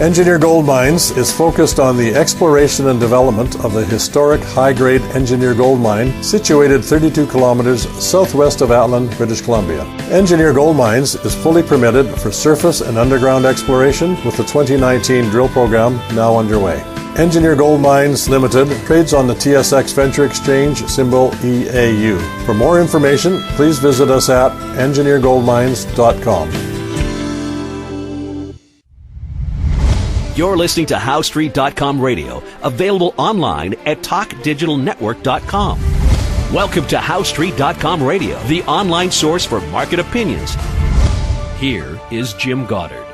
Engineer Gold Mines is focused on the exploration and development of the historic high-grade Engineer Gold Mine situated 32 kilometers southwest of Atlin, British Columbia. Engineer Gold Mines is fully permitted for surface and underground exploration with the 2019 drill program now underway. Engineer Gold Mines Limited trades on the TSX Venture Exchange, symbol EAU. For more information, please visit us at engineergoldmines.com. You're listening to HowStreet.com radio, available online at TalkDigitalNetwork.com. Welcome to HowStreet.com radio, the online source for market opinions. Here is Jim Goddard.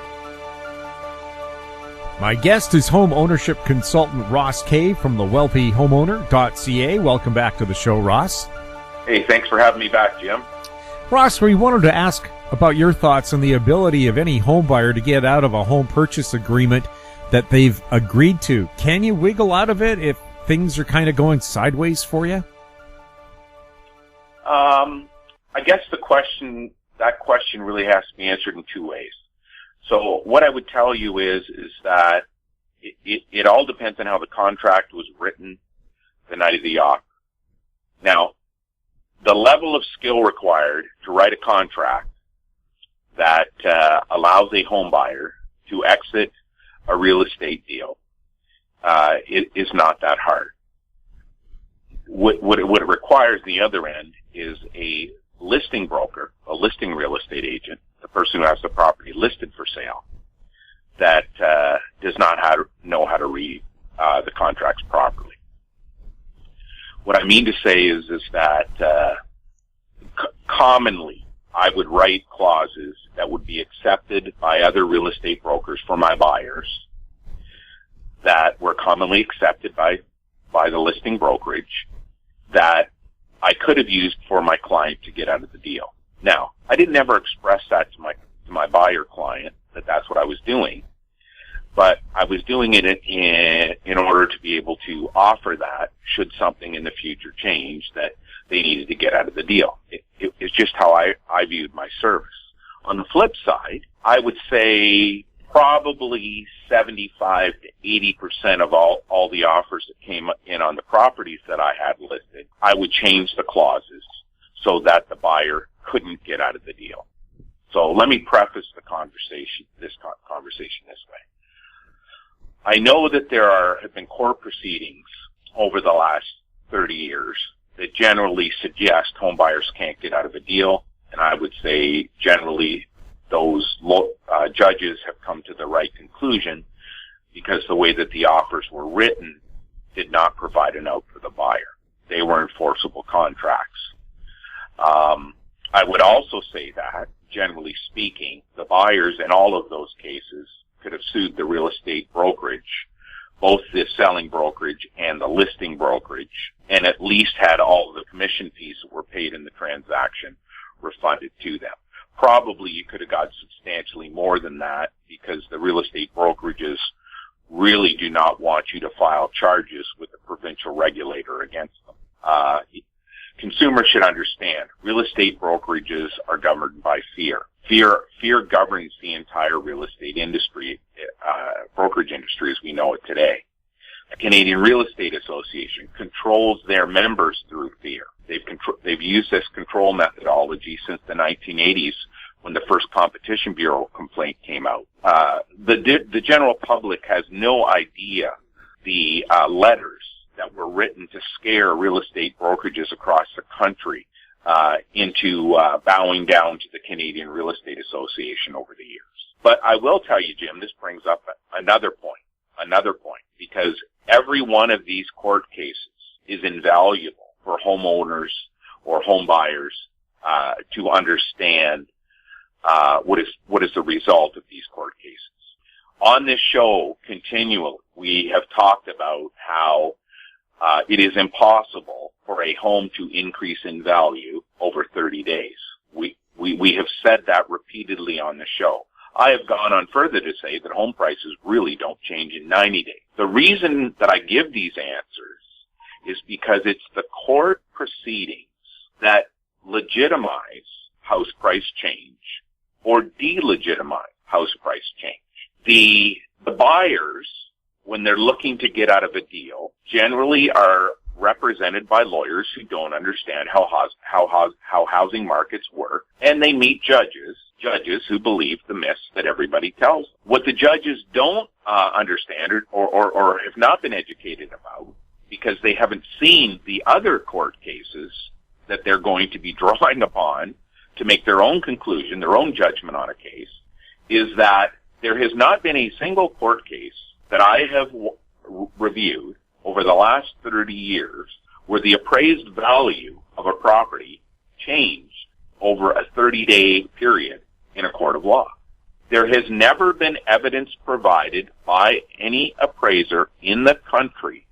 My guest is home ownership consultant Ross Kay from the wealthyhomeowner.ca. Welcome back to the show, Ross. Hey, thanks for having me back, Jim. Ross, we wanted to ask about your thoughts on the ability of any home buyer to get out of a home purchase agreement that they've agreed to. Can you wiggle out of it if things are kind of going sideways for you? I guess that question really has to be answered in two ways. So what I would tell you is that it all depends on how the contract was written the night of the offer. Now, the level of skill required to write a contract that allows a home buyer to exit a real estate deal is not that hard. What it requires, the other end, is a listing broker, a listing real estate agent, the person who has the property listed for sale, that does not know how to read the contracts properly. What I mean to say is that commonly I would write clauses that would be accepted by other real estate brokers for my buyers, that were commonly accepted by the listing brokerage, that I could have used for my client to get out of the deal. Now, I didn't ever express that to my buyer client that that's what I was doing, but I was doing it in order to be able to offer that should something in the future change that they needed to get out of the deal. It's just how I viewed my service. On the flip side, I would say probably 75 to 80% of all the offers that came in on the properties that I had listed, I would change the clauses so that the buyer couldn't get out of the deal. So let me preface this conversation this way. I know that there have been court proceedings over the last 30 years that generally suggest home buyers can't get out of a deal, and I would say generally those judges have come to the right conclusion because the way that the offers were written did not provide an out for the buyer. They were enforceable contracts. I would also say that, generally speaking, the buyers in all of those cases could have sued the real estate brokerage, both the selling brokerage and the listing brokerage, and at least had all of the commission fees that were paid in the transaction refunded to them. Probably you could have got substantially more than that because the real estate brokerages really do not want you to file charges with the provincial regulator against them. Consumers should understand real estate brokerages are governed by fear. Fear governs the entire real estate industry, brokerage industry as we know it today. The Canadian Real Estate Association controls their members through fear. They've used this control methodology since the 1980s when the first Competition Bureau complaint came out. The general public has no idea the letters that were written to scare real estate brokerages across the country into bowing down to the Canadian Real Estate Association over the years. But I will tell you, Jim, this brings up another point, because every one of these court cases is invaluable for homeowners or home buyers to understand what is the result of these court cases. On this show, continually, we have talked about how it is impossible for a home to increase in value over 30 days. We have said that repeatedly on the show. I have gone on further to say that home prices really don't change in 90 days. The reason that I give these answers is because it's the court proceedings that legitimize house price change or delegitimize house price change. The The buyers, when they're looking to get out of a deal, generally are represented by lawyers who don't understand how housing markets work, and they meet judges who believe the myths that everybody tells them. What the judges don't understand or have not been educated about, because they haven't seen the other court cases that they're going to be drawing upon to make their own conclusion, their own judgment on a case, is that there has not been a single court case that I have reviewed over the last 30 years where the appraised value of a property changed over a 30-day period in a court of law. There has never been evidence provided by any appraiser in the country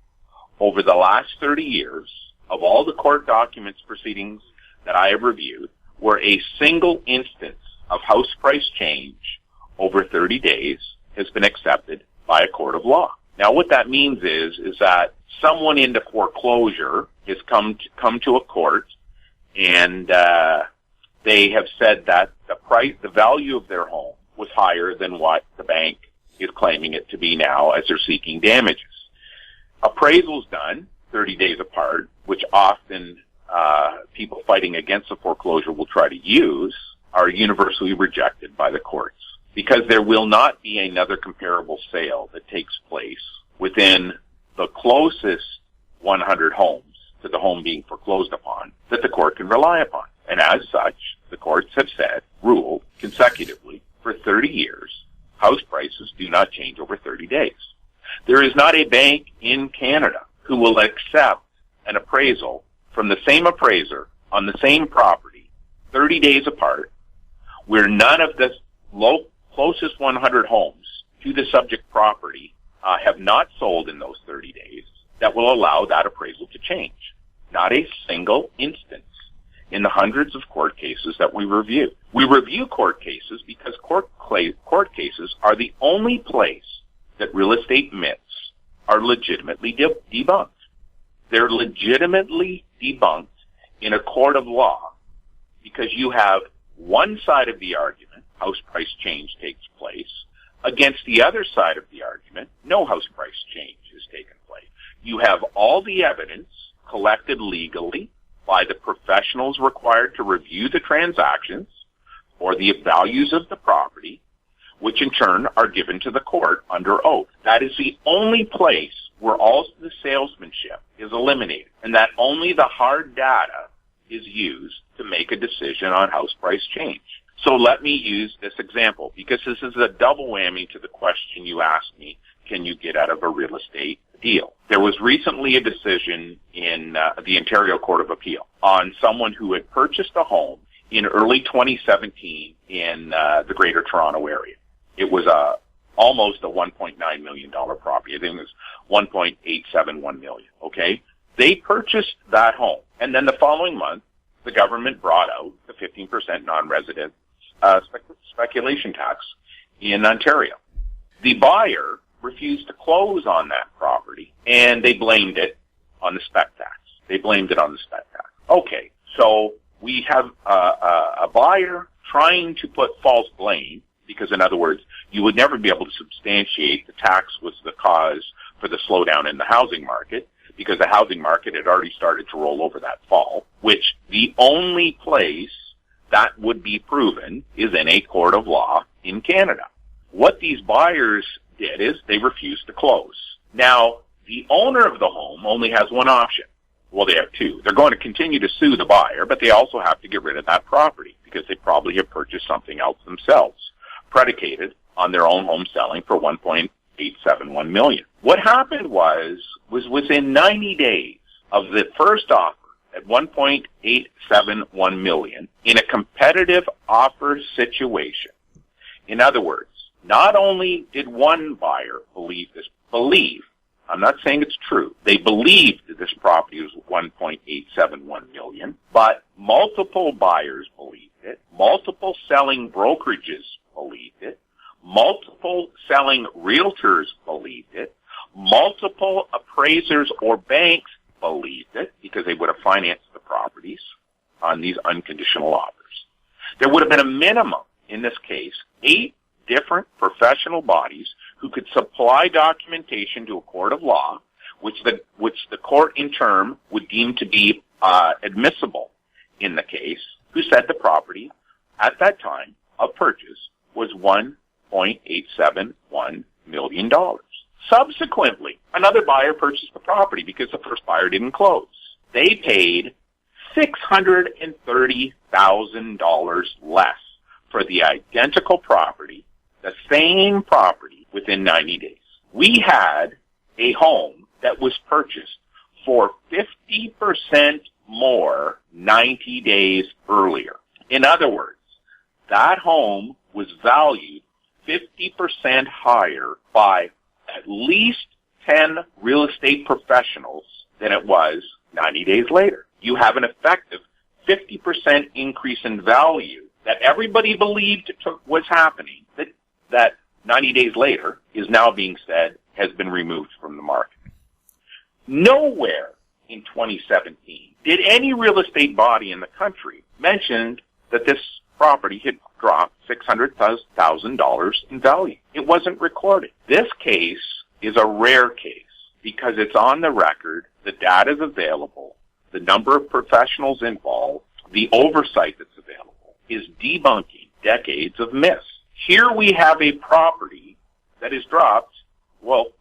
over the last 30 years of all the court documents proceedings that I have reviewed where a single instance of house price change over 30 days has been accepted by a court of law. Now, what that means is that someone into foreclosure has come to a court, and they have said that the value of their home was higher than what the bank is claiming it to be now as they're seeking damages. Appraisals done 30 days apart, which often people fighting against the foreclosure will try to use, are universally rejected by the courts, because there will not be another comparable sale that takes place within the closest 100 homes to the home being foreclosed upon that the court can rely upon. And as such, the courts have ruled consecutively for 30 years, house prices do not change over 30 days. There is not a bank in Canada who will accept an appraisal from the same appraiser on the same property 30 days apart, where none of the closest 100 homes to the subject property have not sold in those 30 days, that will allow that appraisal to change. Not a single instance in the hundreds of court cases that we review. We review court cases because court cases are the only place that real estate myths are legitimately debunked. They're legitimately debunked in a court of law because you have one side of the argument, house price change takes place, against the other side of the argument, no house price change has taken place. You have all the evidence collected legally by the professionals required to review the transactions or the values of the property, which in turn are given to the court under oath. That is the only place where all the salesmanship is eliminated, and that only the hard data is used to make a decision on house price change. So let me use this example, because this is a double whammy to the question you asked me, can you get out of a real estate deal? There was recently a decision in the Ontario Court of Appeal on someone who had purchased a home in early 2017 in the Greater Toronto area. It was almost a $1.9 million property. I think it was $1.871 million, okay? They purchased that home, and then the following month, the government brought out the 15% non-resident speculation tax in Ontario. The buyer refused to close on that property, and they blamed it on the spec tax. Okay, so we have a buyer trying to put false blame, because in other words, you would never be able to substantiate the tax was the cause for the slowdown in the housing market, because the housing market had already started to roll over that fall, which the only place that would be proven is in a court of law in Canada. What these buyers did is they refused to close. Now, the owner of the home only has one option. Well, they have two. They're going to continue to sue the buyer, but they also have to get rid of that property because they probably have purchased something else themselves, predicated on their own home selling for $1.871 million. What happened was within 90 days of the first offer at $1.871 million in a competitive offer situation. In other words, not only did one buyer believe, I'm not saying it's true, they believed that this property was $1.871 million, but multiple buyers believed it, multiple selling brokerages believed it, multiple selling realtors believed it, multiple appraisers or banks believed it because they would have financed the properties on these unconditional offers. There would have been a minimum, in this case, 8 different professional bodies who could supply documentation to a court of law, which the court in turn would deem to be admissible in the case, who said the property at that time of purchase was $1.871 million. Subsequently, another buyer purchased the property because the first buyer didn't close. They paid $630,000 less for the identical property, the same property, within 90 days. We had a home that was purchased for 50% more 90 days earlier. In other words, that home was valued 50% higher by at least 10 real estate professionals than it was 90 days later. You have an effective 50% increase in value that everybody believed was happening, that 90 days later is now being said has been removed from the market. Nowhere in 2017 did any real estate body in the country mention that this property had dropped $600,000 in value. It wasn't recorded. This case is a rare case because it's on the record, the data is available, the number of professionals involved, the oversight that's available is debunking decades of myths. Here we have a property that is dropped, was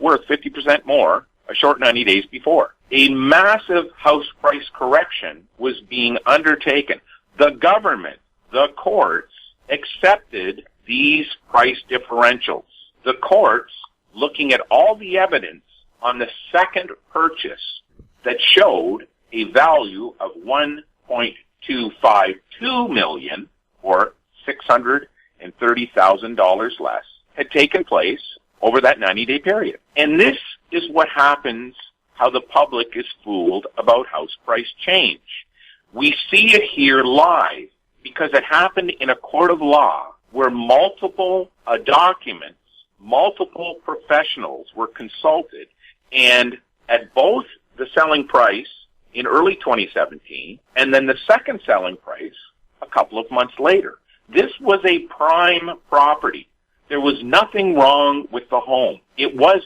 worth 50% more a short 90 days before. A massive house price correction was being undertaken. The government, the courts, accepted these price differentials. The courts, looking at all the evidence on the second purchase that showed a value of $1.252 million, or $630,000 less, had taken place over that 90-day period. And this is what happens, how the public is fooled about house price change. We see it here live because it happened in a court of law where multiple documents, multiple professionals were consulted, and at both the selling price in early 2017 and then the second selling price a couple of months later. This was a prime property. There was nothing wrong with the home. It was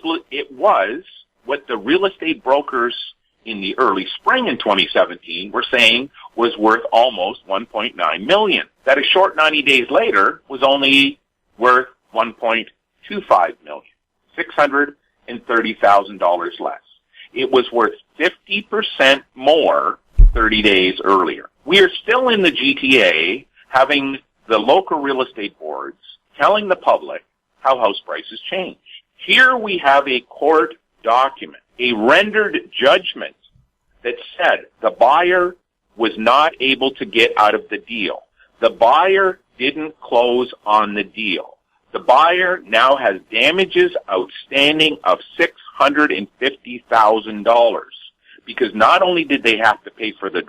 what the real estate brokers in the early spring in 2017 were saying was worth almost $1.9 million. That a short 90 days later was only worth $1.25 million, $630,000 less. It was worth 50% more 30 days earlier. We are still in the GTA having the local real estate boards telling the public how house prices change. Here we have a court document, a rendered judgment that said the buyer was not able to get out of the deal. The buyer didn't close on the deal. The buyer now has damages outstanding of $650,000 because not only did they have to pay for the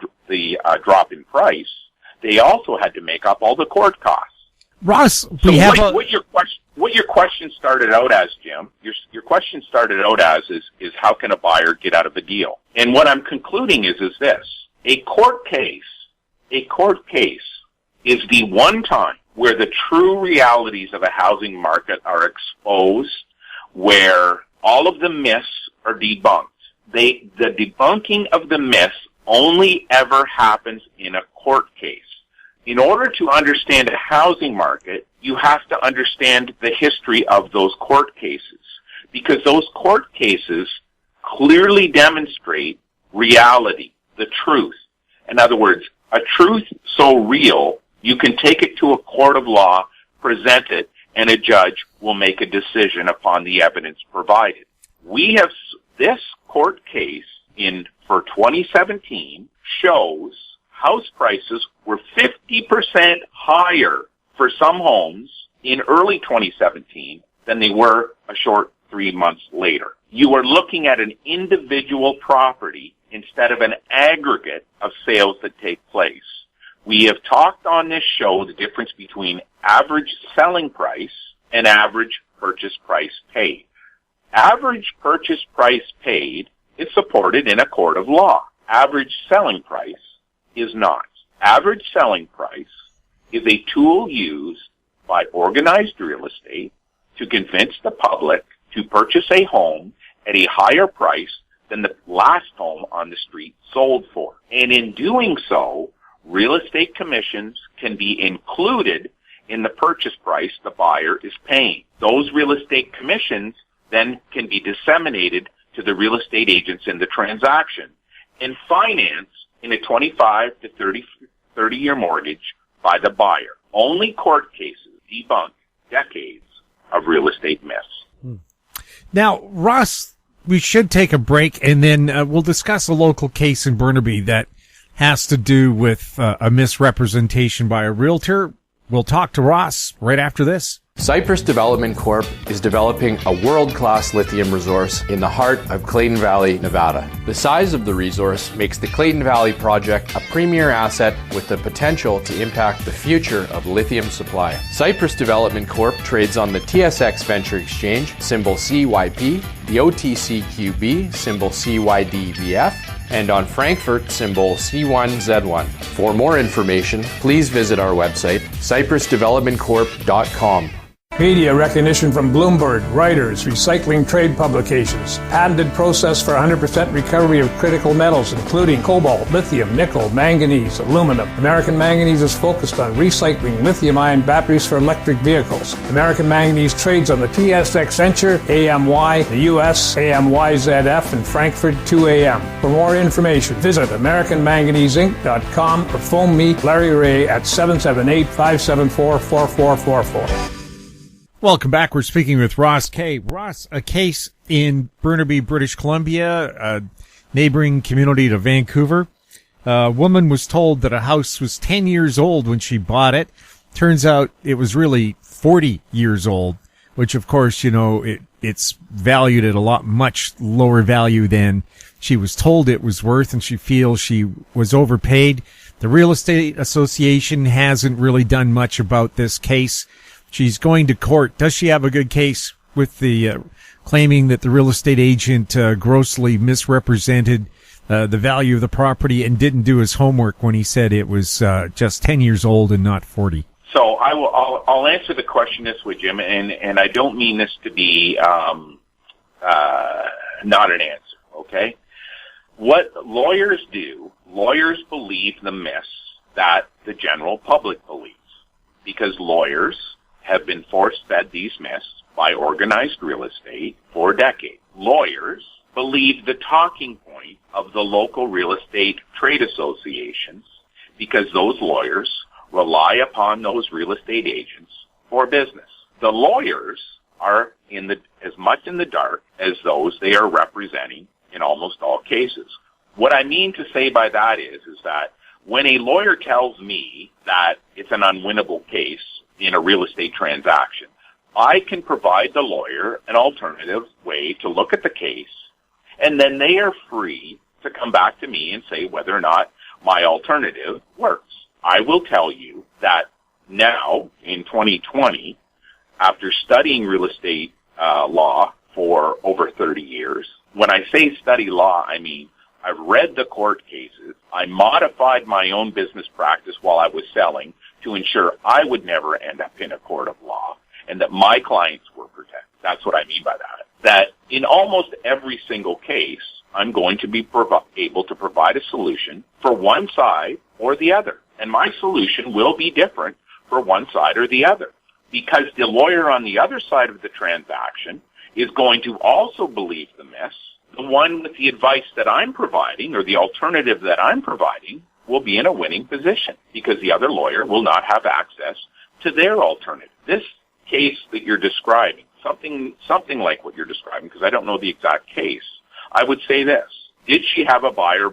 drop in price, they also had to make up all the court costs. Ross, what your question started out as, Jim, your question started out as is how can a buyer get out of a deal? And what I'm concluding is this. A court case is the one time where the true realities of a housing market are exposed, where all of the myths are debunked. The debunking of the myths only ever happens in a court case. In order to understand a housing market, you have to understand the history of those court cases, because those court cases clearly demonstrate reality, the truth. In other words, a truth so real, you can take it to a court of law, present it, and a judge will make a decision upon the evidence provided. We have this court case for 2017 shows house prices were 50% higher for some homes in early 2017 than they were a short 3 months later. You are looking at an individual property instead of an aggregate of sales that take place. We have talked on this show the difference between average selling price and average purchase price paid. Average purchase price paid is supported in a court of law. Average selling price is not. Average selling price is a tool used by organized real estate to convince the public to purchase a home at a higher price than the last home on the street sold for. And in doing so, real estate commissions can be included in the purchase price the buyer is paying. Those real estate commissions then can be disseminated to the real estate agents in the transaction and financed in a 25 to 30-year mortgage by the buyer. Only court cases debunk decades of real estate myths. Now, Ross, we should take a break, and then we'll discuss a local case in Burnaby that has to do with a misrepresentation by a realtor. We'll talk to Ross right after this. Cypress Development Corp. is developing a world-class lithium resource in the heart of Clayton Valley, Nevada. The size of the resource makes the Clayton Valley project a premier asset with the potential to impact the future of lithium supply. Cypress Development Corp. trades on the TSX Venture Exchange, symbol CYP, the OTCQB, symbol CYDVF, and on Frankfurt, symbol C1Z1. For more information, please visit our website, cypressdevelopmentcorp.com. Media recognition from Bloomberg, Reuters, Recycling Trade Publications. Patented process for 100% recovery of critical metals, including cobalt, lithium, nickel, manganese, aluminum. American Manganese is focused on recycling lithium-ion batteries for electric vehicles. American Manganese trades on the TSX Venture, AMY, the US, AMYZF, and Frankfurt 2AM. For more information, visit AmericanManganeseInc.com or phone me, Larry Ray, at 778-574-4444. Welcome back. We're speaking with Ross Kay. Ross, a case in Burnaby, British Columbia, a neighboring community to Vancouver. A woman was told that a house was 10 years old when she bought it. Turns out it was really 40 years old, which of course, you know, it's valued at a much lower value than she was told it was worth, and she feels she was overpaid. The Real Estate Association hasn't really done much about this case. She's going to court. Does she have a good case with the claiming that the real estate agent grossly misrepresented the value of the property and didn't do his homework when he said it was just 10 years old and not 40? So I'll answer the question this way, Jim, and I don't mean this to be not an answer, okay? What lawyers do, lawyers believe the myths that the general public believes, because lawyers have been force-fed these myths by organized real estate for decades. Lawyers believe the talking point of the local real estate trade associations because those lawyers rely upon those real estate agents for business. The lawyers are as much in the dark as those they are representing in almost all cases. What I mean to say by that is that when a lawyer tells me that it's an unwinnable case in a real estate transaction, I can provide the lawyer an alternative way to look at the case, and then they are free to come back to me and say whether or not my alternative works. I will tell you that now, in 2020, after studying real estate law for over 30 years, when I say study law, I mean I've read the court cases, I modified my own business practice while I was selling to ensure I would never end up in a court of law and that my clients were protected. That's what I mean by that. That in almost every single case, I'm going to be able to provide a solution for one side or the other. And my solution will be different for one side or the other, because the lawyer on the other side of the transaction is going to also believe the myths. The one with the advice that I'm providing or the alternative that I'm providing will be in a winning position because the other lawyer will not have access to their alternative. This case that you're describing, something like what you're describing, because I don't know the exact case, I would say this. Did she have a buyer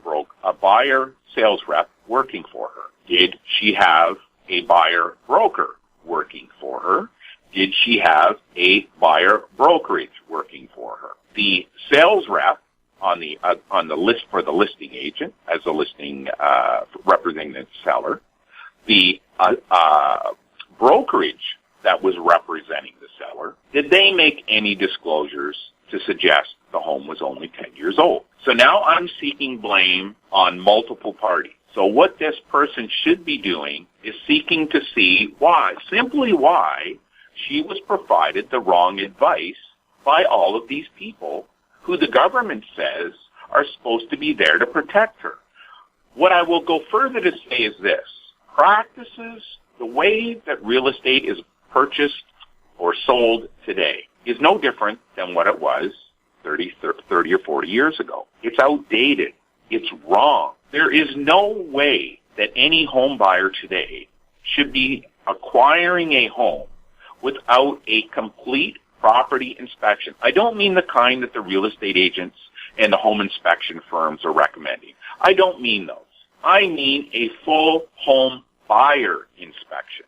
sales rep working for her? Did she have a buyer broker working for her? Did she have a buyer brokerage working for her? The sales rep on the list for the listing agent as a listing representing the seller, the brokerage that was representing the seller, did they make any disclosures to suggest the home was only 10 years old? So now I'm seeking blame on multiple parties. So what this person should be doing is seeking to see why, simply why, she was provided the wrong advice by all of these people who the government says are supposed to be there to protect her. What I will go further to say is this. Practices, the way that real estate is purchased or sold today is no different than what it was 30 or 40 years ago. It's outdated. It's wrong. There is no way that any home buyer today should be acquiring a home without a complete property inspection. I don't mean the kind that the real estate agents and the home inspection firms are recommending. I don't mean those. I mean a full home buyer inspection.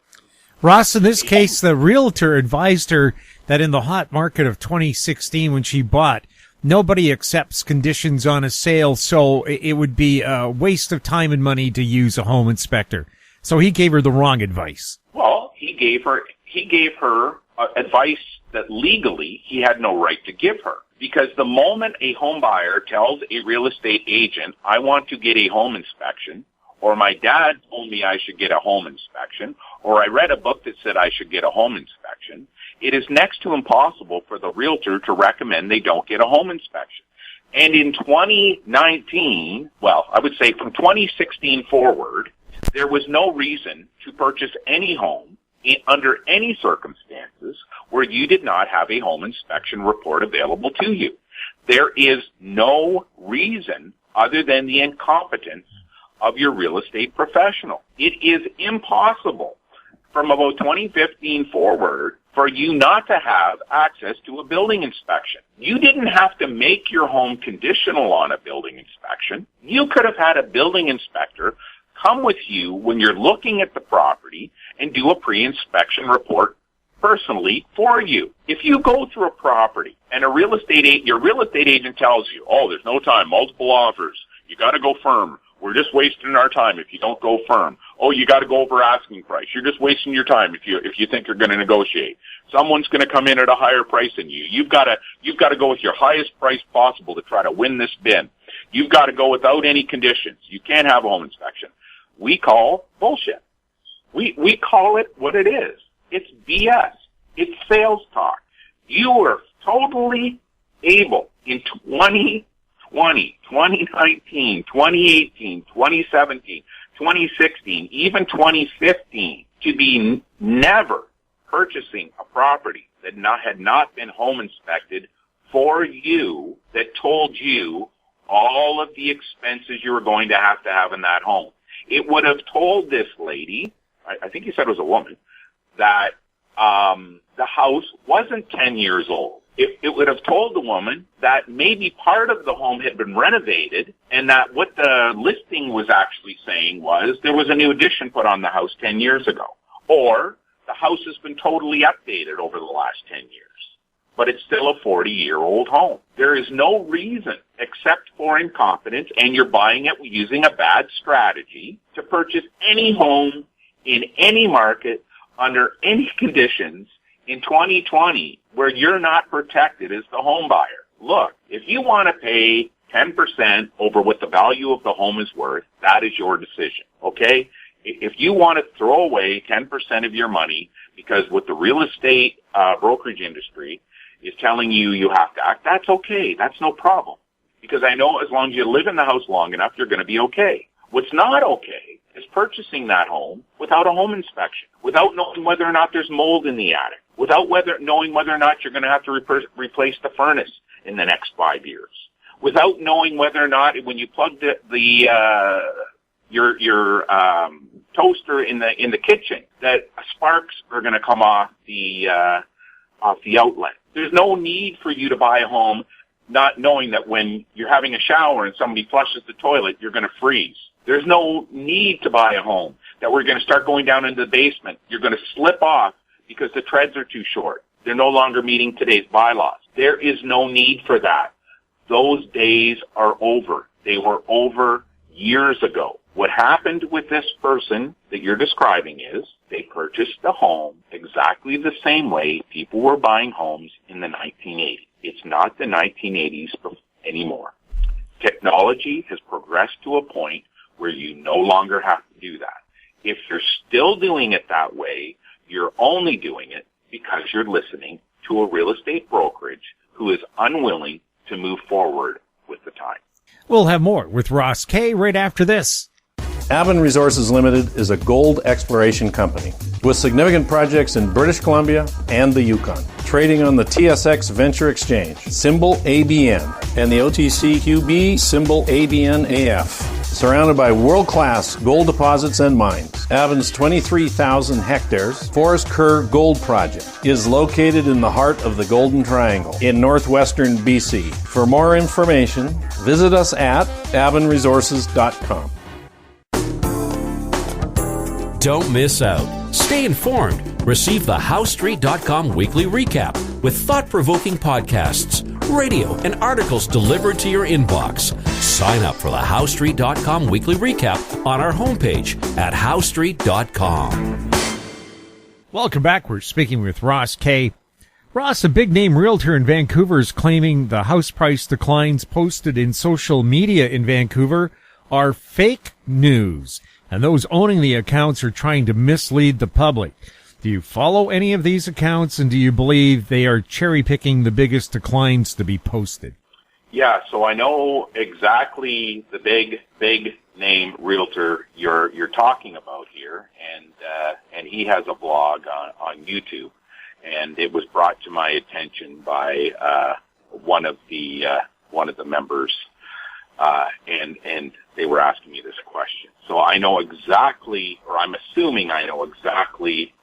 Ross, in this case, the realtor advised her that in the hot market of 2016 when she bought, nobody accepts conditions on a sale, so it would be a waste of time and money to use a home inspector. So he gave her the wrong advice. Well, he gave her advice that legally he had no right to give her. Because the moment a home buyer tells a real estate agent, I want to get a home inspection, or my dad told me I should get a home inspection, or I read a book that said I should get a home inspection, it is next to impossible for the realtor to recommend they don't get a home inspection. And in 2019, well, I would say from 2016 forward, there was no reason to purchase any home under any circumstances where you did not have a home inspection report available to you. There is no reason other than the incompetence of your real estate professional. It is impossible from about 2015 forward for you not to have access to a building inspection. You didn't have to make your home conditional on a building inspection. You could have had a building inspector come with you when you're looking at the property and do a pre-inspection report personally for you. If you go through a property and your real estate agent tells you, oh, there's no time, multiple offers, you got to go firm. We're just wasting our time if you don't go firm. Oh, you got to go over asking price. You're just wasting your time if you think you're going to negotiate. Someone's going to come in at a higher price than you. You've got to go with your highest price possible to try to win this bid. You've got to go without any conditions. You can't have a home inspection. We call bullshit. We call it what it is. It's BS. It's sales talk. You were totally able in 2020, 2019, 2018, 2017, 2016, even 2015 to be never purchasing a property that had not been home inspected for you, that told you all of the expenses you were going to have in that home. It would have told this lady, I think you said it was a woman, that the house wasn't 10 years old. It would have told the woman that maybe part of the home had been renovated and that what the listing was actually saying was there was a new addition put on the house 10 years ago. Or the house has been totally updated over the last 10 years. But it's still a 40-year-old home. There is no reason except for incompetence, and you're buying it using a bad strategy to purchase any home in any market under any conditions in 2020 where you're not protected as the home buyer. Look, if you want to pay 10% over what the value of the home is worth, that is your decision, okay? If you want to throw away 10% of your money because what the real estate brokerage industry is telling you have to act, that's okay. That's no problem. Because I know as long as you live in the house long enough, you're going to be okay. What's not okay is purchasing that home without a home inspection, without knowing whether or not there's mold in the attic, without knowing whether or not you're going to have to replace the furnace in the next 5 years, without knowing whether or not when you plug your toaster in the kitchen that sparks are going to come off the outlet. There's no need for you to buy a home not knowing that when you're having a shower and somebody flushes the toilet, you're going to freeze. There's no need to buy a home that we're going to start going down into the basement. You're going to slip off because the treads are too short. They're no longer meeting today's bylaws. There is no need for that. Those days are over. They were over years ago. What happened with this person that you're describing is they purchased the home exactly the same way people were buying homes in the 1980s. It's not the 1980s anymore. Technology has progressed to a point where you no longer have to do that. If you're still doing it that way, you're only doing it because you're listening to a real estate brokerage who is unwilling to move forward with the time. We'll have more with Ross Kay right after this. Aven Resources Limited is a gold exploration company with significant projects in British Columbia and the Yukon, trading on the TSX Venture Exchange, symbol ABN, and the OTCQB, symbol ABNAF. Surrounded by world-class gold deposits and mines, Aven's 23,000 hectares Forest Kerr Gold Project is located in the heart of the Golden Triangle in northwestern BC. For more information, visit us at avenresources.com. Don't miss out. Stay informed. Receive the HowStreet.com weekly recap with thought-provoking podcasts, radio, and articles delivered to your inbox. Sign up for the HowStreet.com weekly recap on our homepage at HowStreet.com. Welcome back. We're speaking with Ross Kay. Ross, a big-name realtor in Vancouver, is claiming the house price declines posted in social media in Vancouver are fake news, and those owning the accounts are trying to mislead the public. Do you follow any of these accounts, and do you believe they are cherry-picking the biggest declines to be posted? Yeah, so I know exactly the big name realtor you're talking about here, and he has a blog on YouTube, and it was brought to my attention by one of the members, and they were asking me this question. So I know exactly, or I'm assuming I know exactly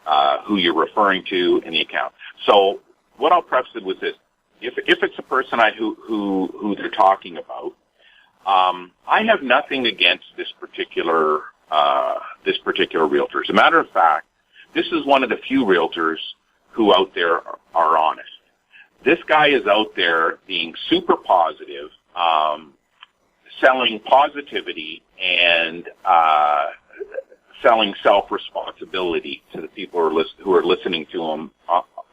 who you're referring to in the account. So what I'll preface it with this: if it's a person who they're talking about, I have nothing against this particular realtor. As a matter of fact, this is one of the few realtors who out there are honest. This guy is out there being super positive, selling positivity and selling self-responsibility to the people who are listening to him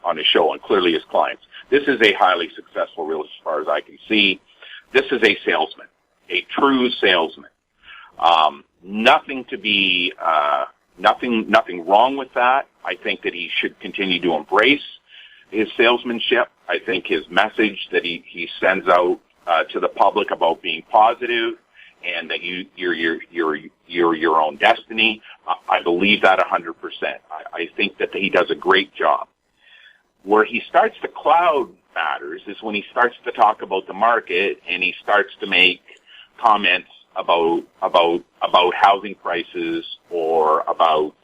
on his show, and clearly his clients. This is a highly successful realtor as far as I can see. This is a salesman, a true salesman. Nothing wrong with that. I think that he should continue to embrace his salesmanship. I think his message that he sends out to the public about being positive and that you're your own destiny, I believe that 100%. I think that he does a great job. Where he starts to cloud matters is when he starts to talk about the market and he starts to make comments about housing prices or about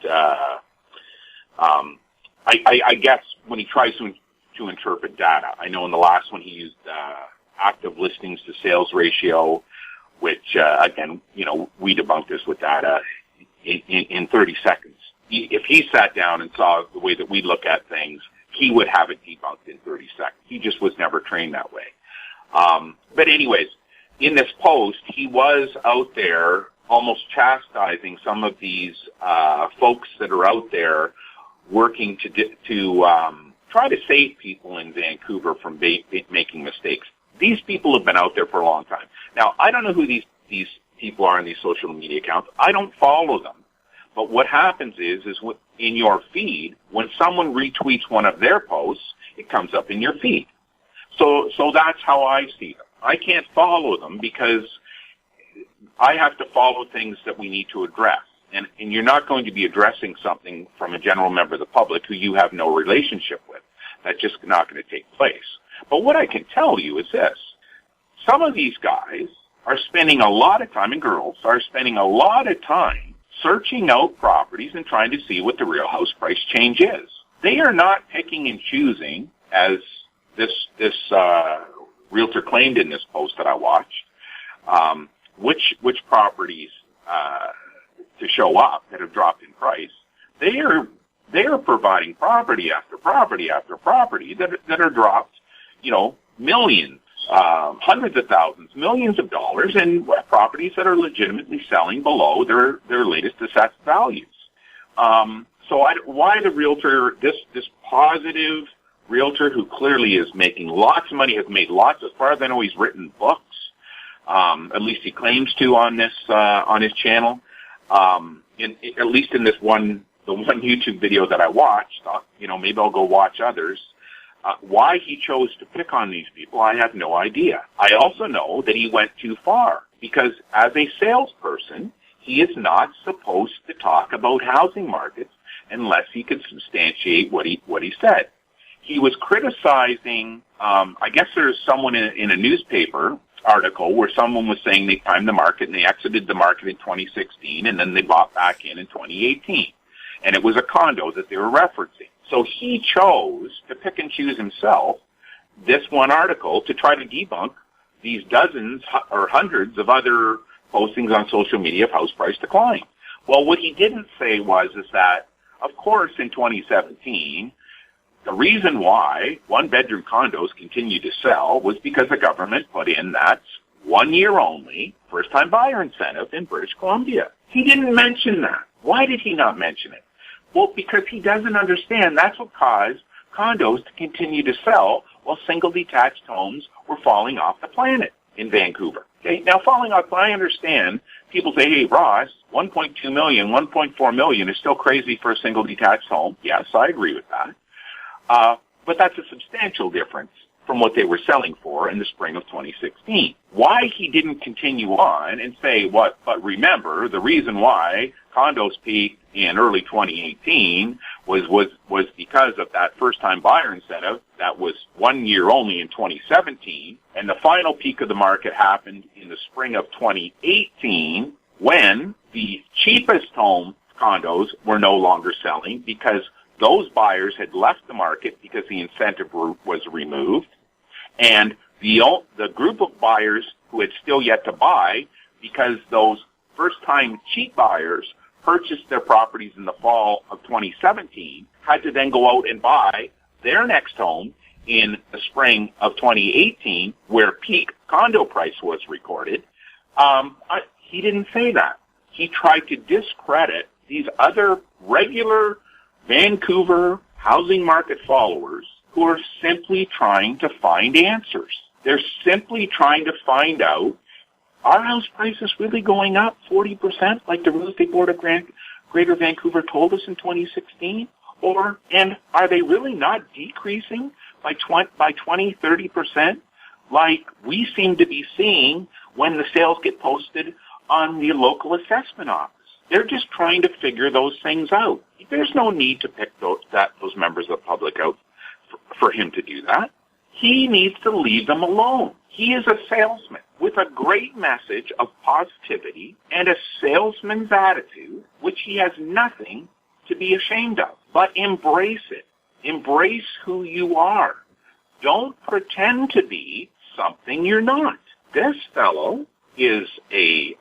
I guess when he tries to interpret data. I know in the last one he used active listings to sales ratio, which again, we debunked this with data in 30 seconds. If he sat down and saw the way that we look at things, he would have it debunked in 30 seconds. He just was never trained that way. But anyways, in this post, he was out there almost chastising some of these folks that are out there working to try to save people in Vancouver from making mistakes. These people have been out there for a long time. Now, I don't know who these people are in these social media accounts. I don't follow them. But what happens is in your feed, when someone retweets one of their posts, it comes up in your feed. So that's how I see them. I can't follow them because I have to follow things that we need to address. And you're not going to be addressing something from a general member of the public who you have no relationship with. That's just not going to take place. But what I can tell you is this. Some of these guys are spending a lot of time, and girls are spending a lot of time searching out properties and trying to see what the real house price change is. They are not picking and choosing, as this realtor claimed in this post that I watched, which properties to show up that have dropped in price. They are providing property after property after property that are dropped, millions, hundreds of thousands, millions of dollars, and properties that are legitimately selling below their latest assessed values. Why the realtor, this positive realtor who clearly is making lots of money, has made lots, as far as I know, he's written books. At least he claims to on this on his channel. At least in this the one YouTube video that I watched, maybe I'll go watch others. Why he chose to pick on these people, I have no idea. I also know that he went too far because as a salesperson, he is not supposed to talk about housing markets unless he can substantiate what he said. He was criticizing, I guess there's someone in a newspaper article where someone was saying they timed the market and they exited the market in 2016 and then they bought back in 2018. And it was a condo that they were referencing. So he chose to pick and choose himself this one article to try to debunk these dozens or hundreds of other postings on social media of house price decline. Well, what he didn't say is that, of course, in 2017, the reason why one-bedroom condos continued to sell was because the government put in that 1 year only first-time buyer incentive in British Columbia. He didn't mention that. Why did he not mention it? Well, because he doesn't understand that's what caused condos to continue to sell while single detached homes were falling off the planet in Vancouver. Okay, now falling off, I understand people say, hey, Ross, 1.2 million, 1.4 million is still crazy for a single detached home. Yes, I agree with that. But that's a substantial difference from what they were selling for in the spring of 2016. Why he didn't continue on and say but remember, the reason why condos peaked in early 2018 was because of that first-time buyer incentive that was 1 year only in 2017, and the final peak of the market happened in the spring of 2018 when the cheapest home condos were no longer selling because those buyers had left the market because the incentive was removed, and the group of buyers who had still yet to buy, because those first-time cheap buyers purchased their properties in the fall of 2017, had to then go out and buy their next home in the spring of 2018, where peak condo price was recorded. He didn't say that. He tried to discredit these other regular Vancouver housing market followers who are simply trying to find answers. They're simply trying to find out, are house prices really going up 40% like the Real Estate Board of Greater Vancouver told us in 2016? And are they really not decreasing by 20, 30% like we seem to be seeing when the sales get posted on the local assessment office? They're just trying to figure those things out. There's no need to pick those members of the public out for him to do that. He needs to leave them alone. He is a salesman with a great message of positivity and a salesman's attitude, which he has nothing to be ashamed of. But embrace it. Embrace who you are. Don't pretend to be something you're not. This fellow is a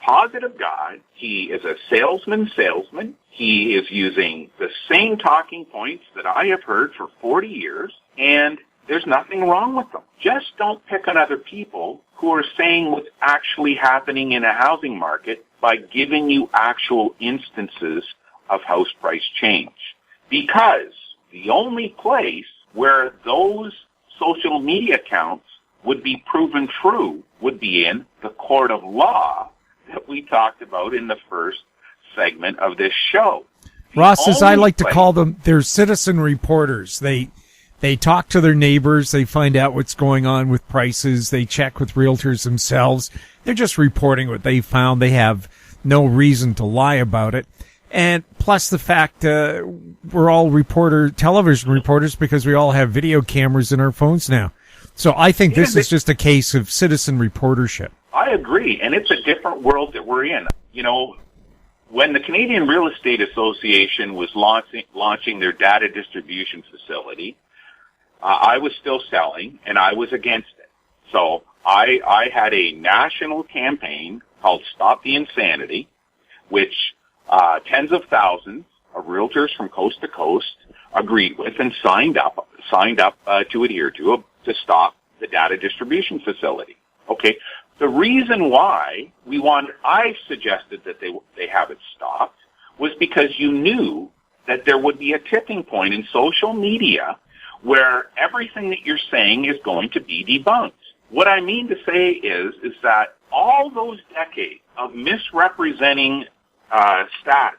positive guy. He is a salesman. He is using the same talking points that I have heard for 40 years, and there's nothing wrong with them. Just don't pick on other people who are saying what's actually happening in a housing market by giving you actual instances of house price change. Because the only place where those social media accounts would be proven true would be in the court of law that we talked about in the first segment of this show. Ross, as I like to call them, they're citizen reporters. They talk to their neighbors. They find out what's going on with prices. They check with realtors themselves. They're just reporting what they found. They have no reason to lie about it. And plus the fact we're all television reporters because we all have video cameras in our phones now. So I think this is just a case of citizen reportership. I agree, and it's a different world that we're in. You know, when the Canadian Real Estate Association was launching their data distribution facility, I was still selling, and I was against it. So I had a national campaign called Stop the Insanity, which tens of thousands of realtors from coast to coast agreed with and signed up to adhere to stop the data distribution facility. Okay. The reason why I suggested that they have it stopped was because you knew that there would be a tipping point in social media where everything that you're saying is going to be debunked. What I mean to say is that all those decades of misrepresenting stats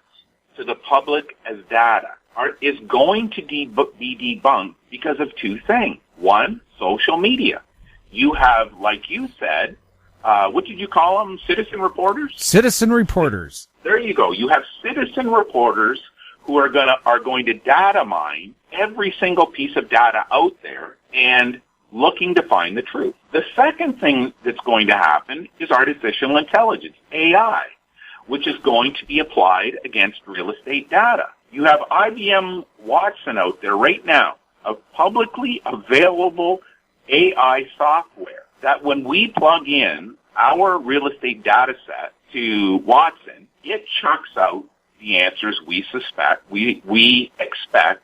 to the public as data is going to be debunked because of two things. One, social media. You have, like you said, what did you call them? Citizen reporters? Citizen reporters. There you go. You have citizen reporters who are going to data mine every single piece of data out there and looking to find the truth. The second thing that's going to happen is artificial intelligence, AI, which is going to be applied against real estate data. You have IBM Watson out there right now of publicly available AI software that when we plug in our real estate data set to Watson, it chucks out the answers we expect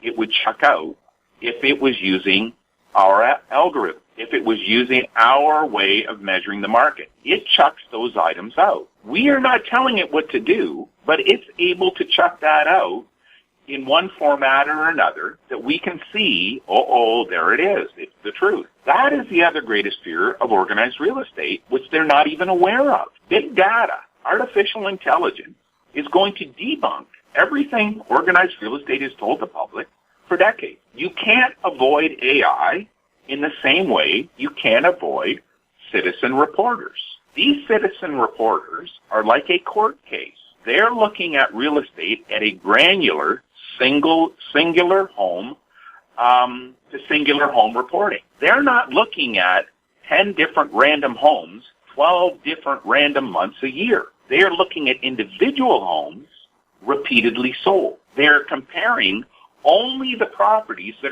it would chuck out if it was using our algorithm, if it was using our way of measuring the market. It chucks those items out. We are not telling it what to do, but it's able to chuck that out in one format or another that we can see, there it is. It's the truth. That is the other greatest fear of organized real estate, which they're not even aware of. Big data, artificial intelligence, is going to debunk everything organized real estate has told the public for decades. You can't avoid AI in the same way you can't avoid citizen reporters. These citizen reporters are like a court case. They're looking at real estate at a granular, singular home to singular home reporting. They're not looking at 10 different random homes, 12 different random months a year. They are looking at individual homes repeatedly sold. They're comparing only the properties that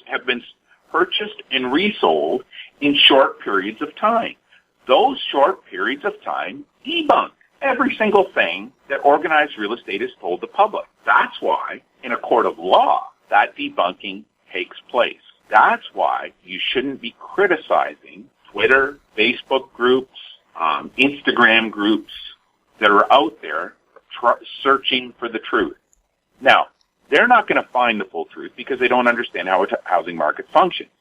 have been purchased and resold in short periods of time. Those short periods of time debunk every single thing that organized real estate has told the public. That's why, in a court of law, that debunking takes place. That's why you shouldn't be criticizing Twitter, Facebook groups, Instagram groups that are out there searching for the truth. Now, they're not going to find the full truth because they don't understand how a housing market functions.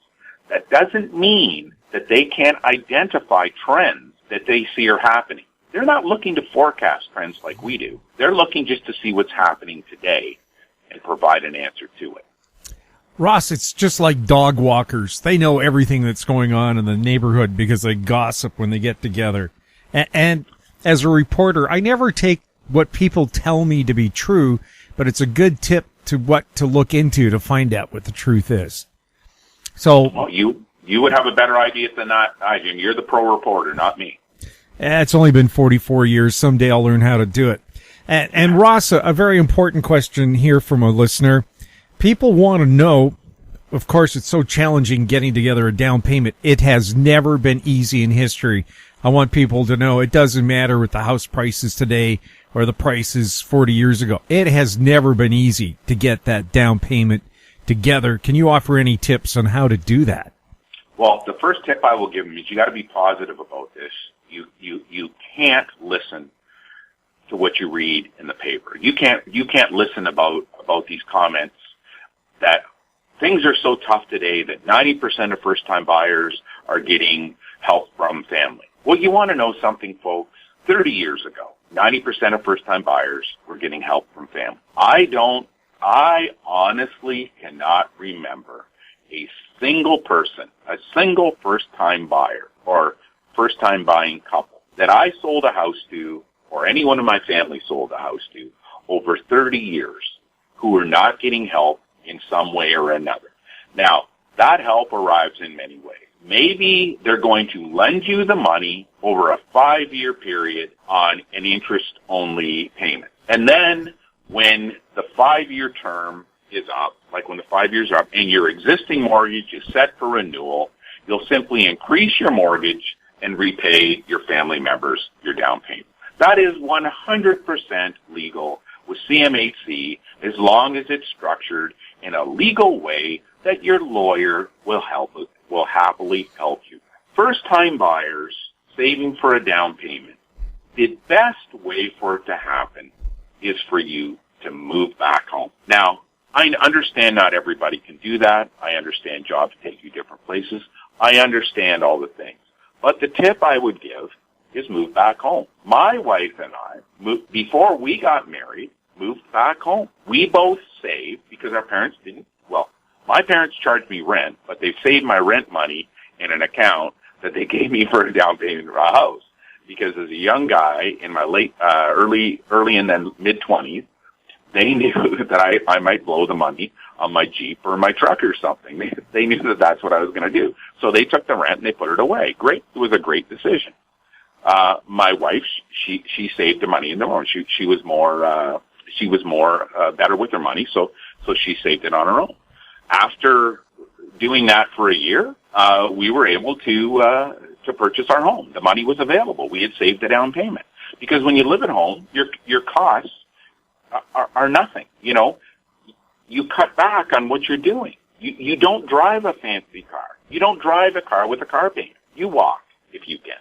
That doesn't mean that they can't identify trends that they see are happening. They're not looking to forecast trends like we do. They're looking just to see what's happening today and provide an answer to it. Ross, it's just like dog walkers. They know everything that's going on in the neighborhood because they gossip when they get together. And as a reporter, I never take what people tell me to be true, but it's a good tip to what to look into to find out what the truth is. So, well, you would have a better idea than that, Jim. You're the pro reporter, not me. It's only been 44 years. Someday I'll learn how to do it. And Ross, a very important question here from a listener. People want to know, of course, it's so challenging getting together a down payment. It has never been easy in history. I want people to know it doesn't matter with the house prices today or the prices 40 years ago. It has never been easy to get that down payment together. Can you offer any tips on how to do that? Well, the first tip I will give them is you got to be positive about this. You can't listen to what you read in the paper. You can't listen about these comments that things are so tough today that 90% of first-time buyers are getting help from family. Well, you want to know something, folks? 30 years ago, 90% of first-time buyers were getting help from family. I honestly cannot remember a single person, a single first-time buyer or first-time buying couple that I sold a house to or anyone in my family sold a house to over 30 years who were not getting help in some way or another. Now, that help arrives in many ways. Maybe they're going to lend you the money over a 5-year period on an interest-only payment. And then when the 5-year term is up, like when the 5 years are up and your existing mortgage is set for renewal, you'll simply increase your mortgage and repay your family members your down payment. That is 100% legal with CMHC as long as it's structured in a legal way that your lawyer will happily help you. First-time buyers saving for a down payment, the best way for it to happen is for you to move back home. Now, I understand not everybody can do that. I understand jobs take you different places. I understand all the things. But the tip I would give is move back home. My wife and I, before we got married, moved back home. We both saved because our parents didn't. Well, my parents charged me rent, but they saved my rent money in an account that they gave me for a down payment of a house. Because as a young guy in my early and then mid-20s, they knew that I might blow the money on my Jeep or my truck or something. They knew that that's what I was going to do. So they took the rent and they put it away. Great. It was a great decision. My wife, she saved the money in the loan. She was more better with her money. So she saved it on her own. After doing that for a year, we were able to purchase our home. The money was available. We had saved the down payment. Because when you live at home, your costs are nothing. You know, you cut back on what you're doing. You don't drive a fancy car. You don't drive a car with a car payment. You walk if you can.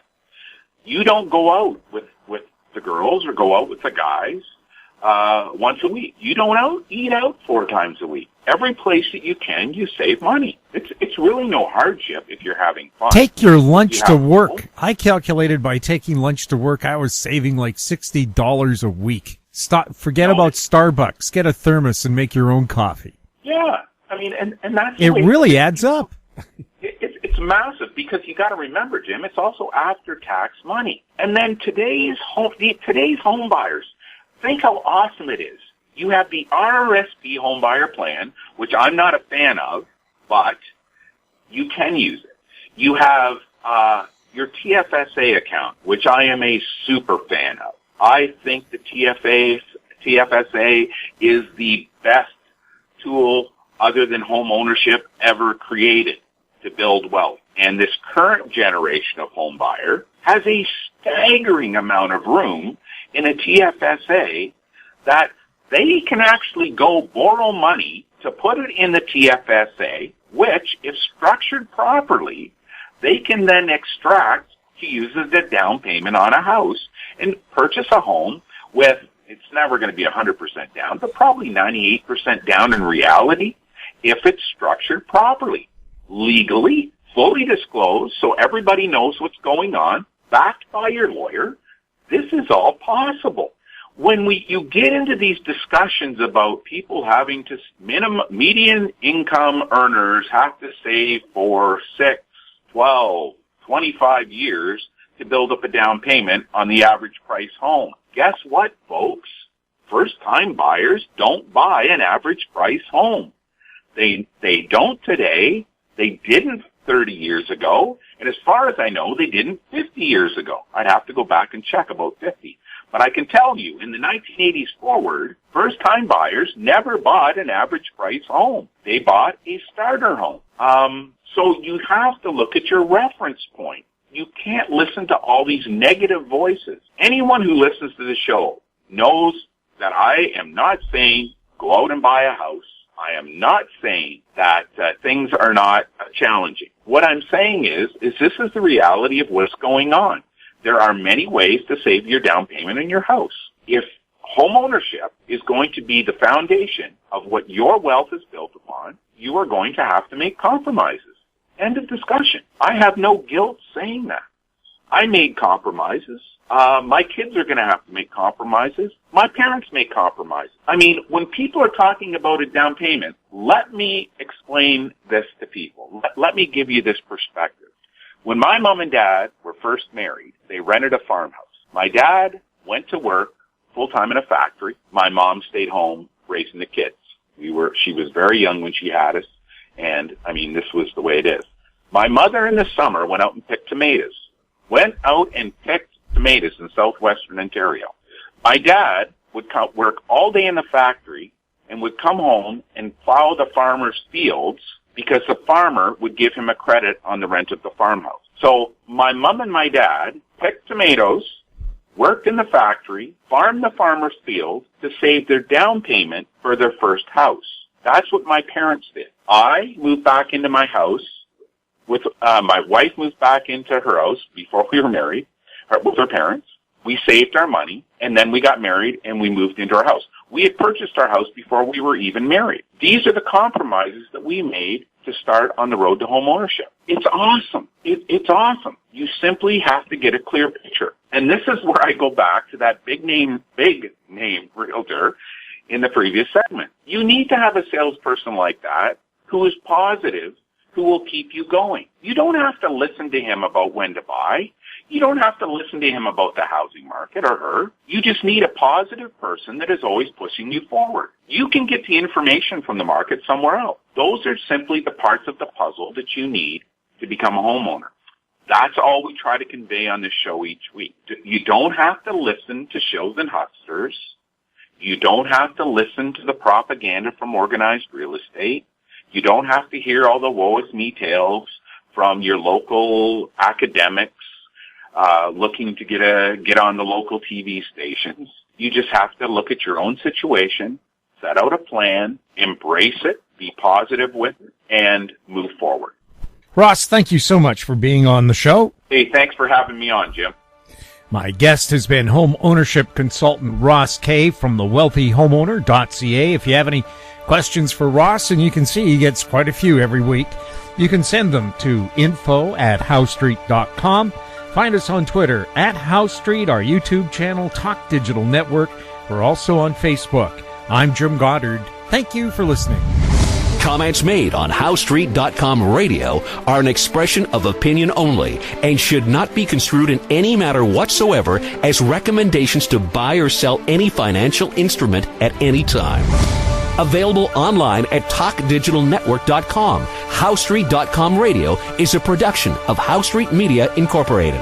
You don't go out with the girls or go out with the guys once a week. You don't eat out 4 times a week. Every place that you can, you save money. It's really no hardship if you're having fun. Take your lunch to work. I calculated by taking lunch to work, I was saving like $60 a week. Forget about Starbucks. Get a thermos and make your own coffee. Yeah, I mean, and that's it. Really adds up. It's massive because you got to remember, Jim. It's also after-tax money. And then today's home buyers. Think how awesome it is. You have the RRSP home buyer plan, which I'm not a fan of, but you can use it. You have your TFSA account, which I am a super fan of. I think the TFSA is the best tool other than home ownership ever created to build wealth. And this current generation of home buyer has a staggering amount of room in a TFSA that they can actually go borrow money to put it in the TFSA, which, if structured properly, they can then extract to use as a down payment on a house and purchase a home with, it's never going to be 100% down, but probably 98% down in reality if it's structured properly, legally, fully disclosed, so everybody knows what's going on, backed by your lawyer. This is all possible. When you get into these discussions about people having to median income earners have to save for 6, 12, 25 years to build up a down payment on the average price home. Guess what, folks? First-time buyers don't buy an average price home. They don't today. They didn't 30 years ago. And as far as I know, they didn't 50 years ago. I'd have to go back and check about 50. But I can tell you, in the 1980s forward, first-time buyers never bought an average price home. They bought a starter home. So you have to look at your reference point. You can't listen to all these negative voices. Anyone who listens to the show knows that I am not saying go out and buy a house. I am not saying that things are not challenging. What I'm saying is this is the reality of what's going on. There are many ways to save your down payment in your house. If home ownership is going to be the foundation of what your wealth is built upon, you are going to have to make compromises. End of discussion. I have no guilt saying that. I made compromises. My kids are going to have to make compromises. My parents make compromises. I mean, when people are talking about a down payment, let me explain this to people. Let me give you this perspective. When my mom and dad were first married, they rented a farmhouse. My dad went to work full-time in a factory. My mom stayed home raising the kids. She was very young when she had us, and, I mean, this was the way it is. My mother in the summer went out and picked tomatoes. Went out and picked tomatoes in southwestern Ontario. My dad would work all day in the factory and would come home and plow the farmer's fields because the farmer would give him a credit on the rent of the farmhouse. So my mom and my dad picked tomatoes, worked in the factory, farmed the farmer's field to save their down payment for their first house. That's what my parents did. I moved back into my house with my wife moved back into her house before we were married with her parents. We saved our money, and then we got married, and we moved into our house. We had purchased our house before we were even married. These are the compromises that we made to start on the road to home ownership. It's awesome. It's awesome. You simply have to get a clear picture. And this is where I go back to that big name realtor in the previous segment. You need to have a salesperson like that who is positive, who will keep you going. You don't have to listen to him about when to buy. You don't have to listen to him about the housing market or her. You just need a positive person that is always pushing you forward. You can get the information from the market somewhere else. Those are simply the parts of the puzzle that you need to become a homeowner. That's all we try to convey on this show each week. You don't have to listen to shows and hucksters. You don't have to listen to the propaganda from organized real estate. You don't have to hear all the woe is me tales from your local academics looking to get on the local TV stations. You just have to look at your own situation, set out a plan, embrace it, be positive with it, and move forward. Ross, thank you so much for being on the show. Hey, thanks for having me on, Jim. My guest has been home ownership consultant Ross Kay from thewealthyhomeowner.ca. If you have any questions for Ross, and you can see he gets quite a few every week, you can send them to info@housestreet.com. Find us on Twitter @HouseStreet, our YouTube channel, Talk Digital Network. We're also on Facebook. I'm Jim Goddard. Thank you for listening. Comments made on HouseStreet.com radio are an expression of opinion only and should not be construed in any matter whatsoever as recommendations to buy or sell any financial instrument at any time. Available online at TalkDigitalNetwork.com. HouseStreet.com radio is a production of House Street Media Incorporated.